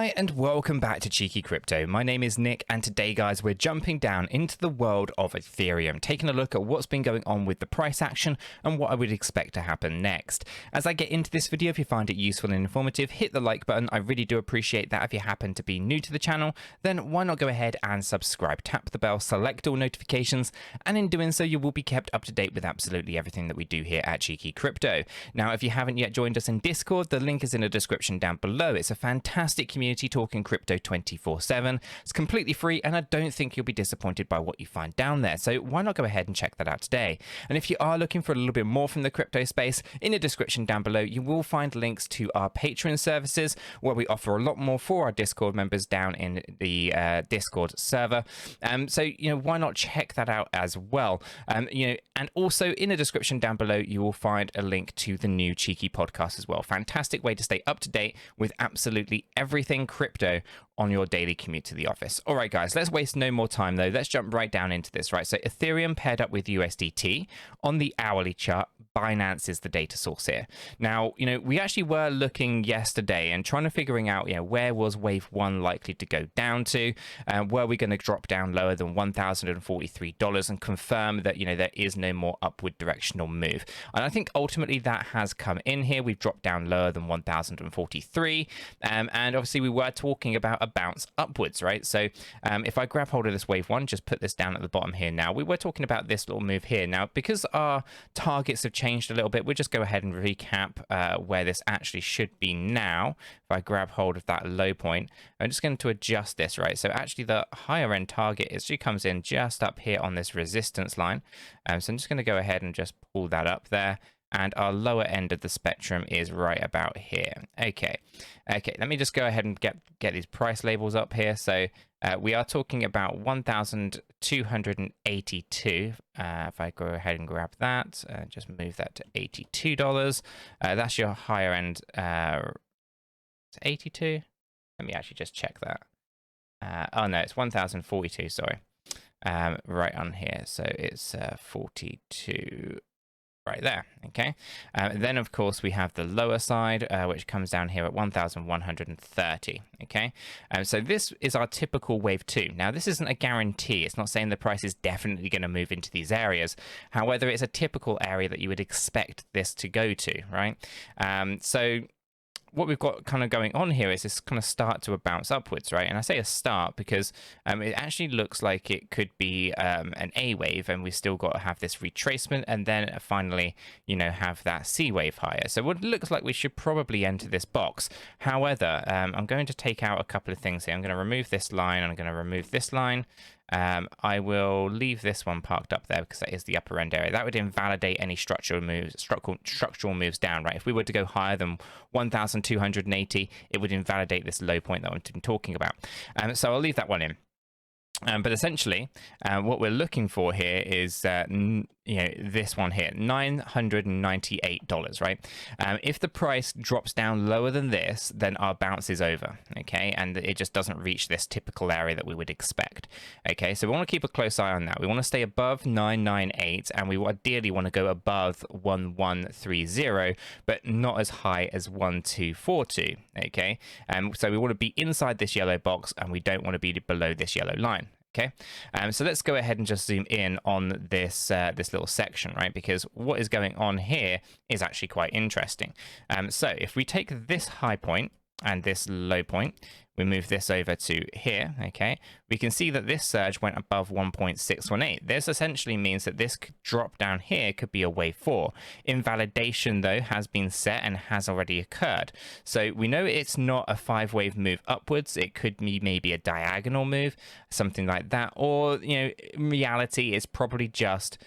Hi and welcome back to Cheeky Crypto. My name is Nick and today guys we're jumping down into the world of Ethereum, taking a look at what's been going on with the price action and what I would expect to happen next. As I get into this video, if you find it useful and informative, hit the like button. I really do appreciate that. If you happen to be new to the channel, then why not go ahead and subscribe, tap the bell, select all notifications, and in doing so you will be kept up to date with absolutely everything that we do here at Cheeky Crypto. Now if you haven't yet joined us in Discord, the link is in the description down below. It's a fantastic community talking crypto 24/7. It's completely free and I don't think you'll be disappointed by what you find down there, so why not go ahead and check that out today. And if you are looking for a little bit more from the crypto space, in the description down below you will find links to our Patreon services where we offer a lot more for our Discord members down in the Discord server. So why not check that out as well. And also in the description down below you will find a link to the new Cheeky podcast as well. Fantastic way to stay up to date with absolutely everything crypto on your daily commute to the office. All right, guys, let's waste no more time though. Let's jump right down into this, right? So Ethereum paired up with USDT on the hourly chart. Binance is the data source here. Now, we actually were looking yesterday and trying to figuring out, where was wave one likely to go down to? Were we going to drop down lower than $1,043 and confirm that, there is no more upward directional move? And I think ultimately that has come in here. We've dropped down lower than 1,043. And obviously we were talking about a bounce upwards, right? So if I grab hold of this wave one, just put this down at the bottom here now, we were talking about this little move here. Now, because our targets have changed a little bit, we'll just go ahead and recap where this actually should be now. If I grab hold of that low point, I'm just going to adjust this, right? So actually the higher end target actually comes in just up here on this resistance line. So I'm just going to go ahead and just pull that up there. And our lower end of the spectrum is right about here. Okay, let me just go ahead and get these price labels up here. So we are talking about 1,282. If I go ahead and grab that, just move that to $82. That's your higher end. 82. Let me actually just check that. Oh no, it's 1,042. Sorry, right on here. So it's 42. Right there. Okay, then of course we have the lower side, which comes down here at 1,130. Okay, so this is our typical wave two. Now this isn't a guarantee. It's not saying the price is definitely going to move into these areas. However, it's a typical area that you would expect this to go to, right? So what we've got kind of going on here is this kind of start to a bounce upwards, right? And I say a start because it actually looks like it could be an A wave, and we've still got to have this retracement and then finally, have that C wave higher. So what it looks like we should probably enter this box. However, I'm going to take out a couple of things here. I'm going to remove this line. I'm going to remove this line. I will leave this one parked up there because that is the upper end area. That would invalidate any structural moves down, right? If we were to go higher than 1,280, it would invalidate this low point that I've been talking about. So I'll leave that one in. But essentially, what we're looking for here is, this one here, $998, right? If the price drops down lower than this, then our bounce is over, okay? And it just doesn't reach this typical area that we would expect, okay? So we want to keep a close eye on that. We want to stay above 998, and we ideally want to go above 1130, but not as high as 1242, okay? So we want to be inside this yellow box, and we don't want to be below this yellow line. Okay, so let's go ahead and just zoom in on this this little section, right? Because what is going on here is actually quite interesting. So if we take this high point and this low point, we move this over to here, okay, we can see that this surge went above 1.618. This essentially means that this drop down here could be a wave 4. Invalidation, though, has been set and has already occurred. So we know it's not a 5-wave move upwards. It could be maybe a diagonal move, something like that. Or, in reality, it's probably just...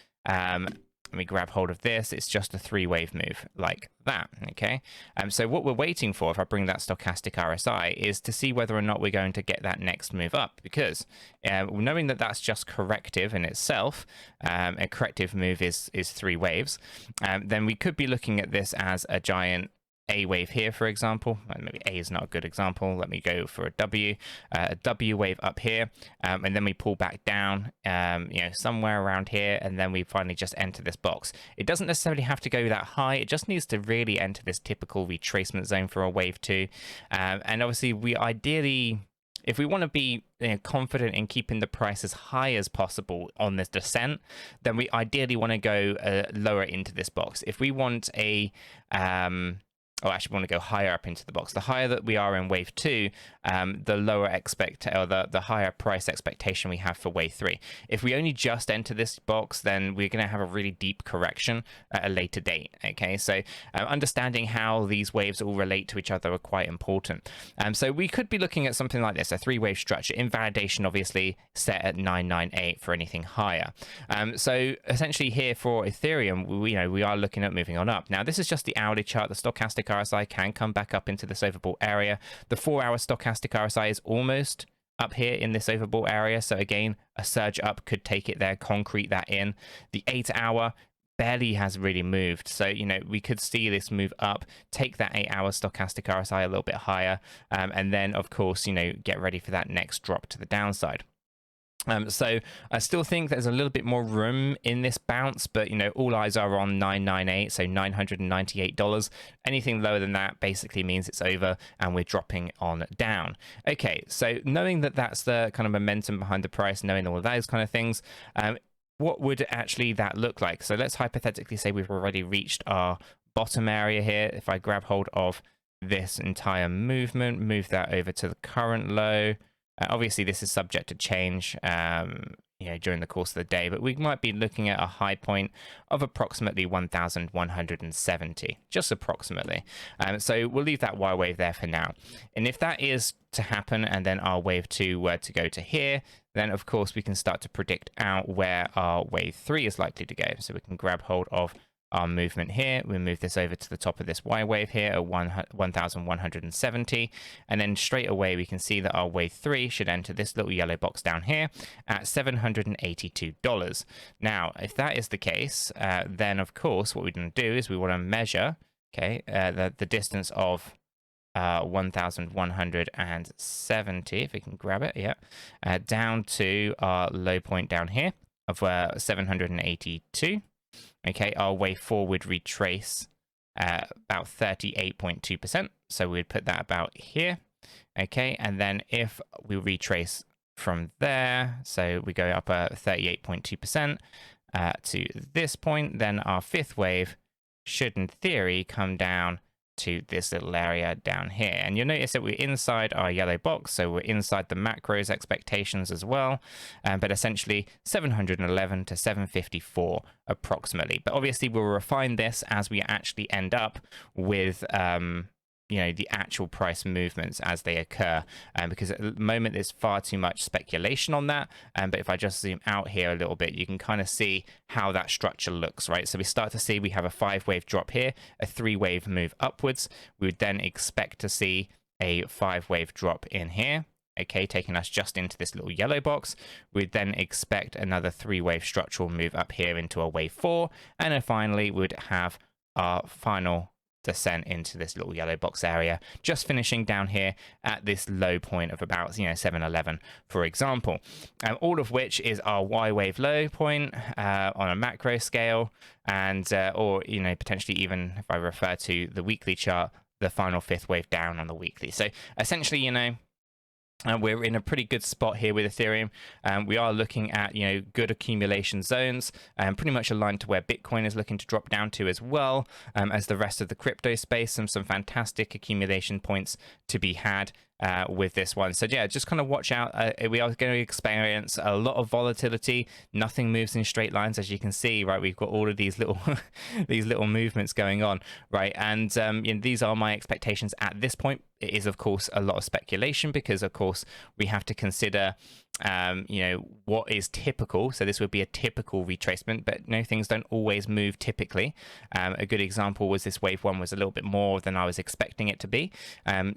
let me grab hold of this. It's just a 3-wave move like that, okay? So what we're waiting for, if I bring that stochastic RSI, is to see whether or not we're going to get that next move up, because knowing that that's just corrective in itself, a corrective move is 3 waves, then we could be looking at this as a giant A wave here, for example. Maybe A is not a good example. Let me go for a W wave up here, and then we pull back down, somewhere around here, and then we finally just enter this box. It doesn't necessarily have to go that high. It just needs to really enter this typical retracement zone for a wave 2. And obviously, we ideally, if we want to be confident in keeping the price as high as possible on this descent, then we ideally want to go lower into this box. If we want a actually want to go higher up into the box. The higher that we are in wave 2, the lower the higher price expectation we have for wave 3. If we only just enter this box, then we're going to have a really deep correction at a later date. Okay, so understanding how these waves all relate to each other are quite important. So we could be looking at something like this, a 3-wave structure. Invalidation obviously set at 998 for anything higher. So essentially here for Ethereum, we are looking at moving on up. Now this is just the hourly chart. The stochastic RSI can come back up into this overbought area. The 4-hour stochastic RSI is almost up here in this overbought area. So again, a surge up could take it there, concrete that in. The 8-hour barely has really moved. So, we could see this move up, take that 8-hour stochastic RSI a little bit higher, and then, of course, get ready for that next drop to the downside. So I still think there's a little bit more room in this bounce, but all eyes are on 998, so $998. Anything lower than that basically means it's over and we're dropping on down. Okay, so knowing that that's the kind of momentum behind the price, knowing all of those kind of things, what would actually that look like? So let's hypothetically say we've already reached our bottom area here. If I grab hold of this entire movement, move that over to the current low. Obviously, this is subject to change, during the course of the day, but we might be looking at a high point of approximately 1,170, just approximately. So we'll leave that Y wave there for now. And if that is to happen, and then our wave 2 were to go to here, then of course we can start to predict out where our wave 3 is likely to go. So we can grab hold of our movement here. We move this over to the top of this Y wave here at 1,170, and then straight away we can see that our wave 3 should enter this little yellow box down here at $782. Now, if that is the case, then of course what we're going to do is we want to measure, the distance of 1,170, if we can grab it, down to our low point down here of 782. Okay, our wave 4 would retrace about 38.2%. So we'd put that about here. Okay, and then if we retrace from there, so we go up 38.2% to this point, then our 5th wave should, in theory, come down to this little area down here. And you'll notice that we're inside our yellow box, so we're inside the macros expectations as well, but essentially 711 to 754 approximately. But obviously we'll refine this as we actually end up with the actual price movements as they occur, because at the moment there's far too much speculation on that. But if I just zoom out here a little bit, you can kind of see how that structure looks, right? So we start to see we have a 5-wave drop here, a 3-wave move upwards. We would then expect to see a 5-wave drop in here, okay, taking us just into this little yellow box. We'd then expect another 3-wave structural move up here into a wave 4, and then finally we'd have our final descent into this little yellow box area, just finishing down here at this low point of about 711, for example, all of which is our Y wave low point on a macro scale, and or potentially even if I refer to the weekly chart, the final 5th wave down on the weekly. So essentially, we're in a pretty good spot here with Ethereum. We are looking at good accumulation zones, and pretty much aligned to where Bitcoin is looking to drop down to as well, as the rest of the crypto space, and some fantastic accumulation points to be had with this one. So yeah, just kind of watch out. We are going to experience a lot of volatility. Nothing moves in straight lines, as you can see, right? We've got all of these little these little movements going on, right? And these are my expectations at this point. It is, of course, a lot of speculation, because of course we have to consider what is typical. So this would be a typical retracement, but things don't always move typically. A good example was this wave 1 was a little bit more than I was expecting it to be.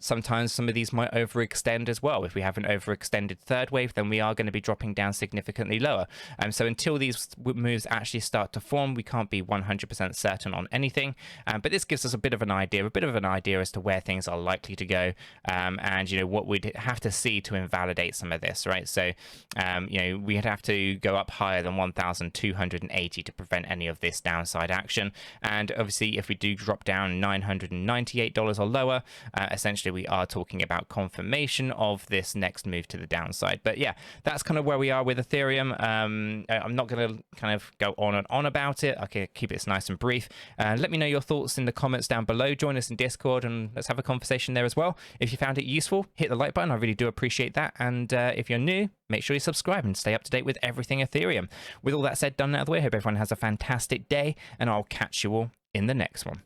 Sometimes some of these might to overextend as well. If we have an overextended third wave, then we are going to be dropping down significantly lower. So until these moves actually start to form, we can't be 100% certain on anything. But this gives us a bit of an idea as to where things are likely to go, and what we'd have to see to invalidate some of this, right? So we'd have to go up higher than 1,280 to prevent any of this downside action. And obviously, if we do drop down $998 or lower, essentially we are talking about confirmation of this next move to the downside. But yeah, that's kind of where we are with Ethereum. I'm not going to kind of go on and on about it. Okay, keep it nice and brief. Let me know your thoughts in the comments down below. Join us in Discord and let's have a conversation there as well. If you found it useful, hit the like button. I really do appreciate that. And if you're new, make sure you subscribe and stay up to date with everything Ethereum. With all that said, done, out of the way, I hope everyone has a fantastic day, and I'll catch you all in the next one.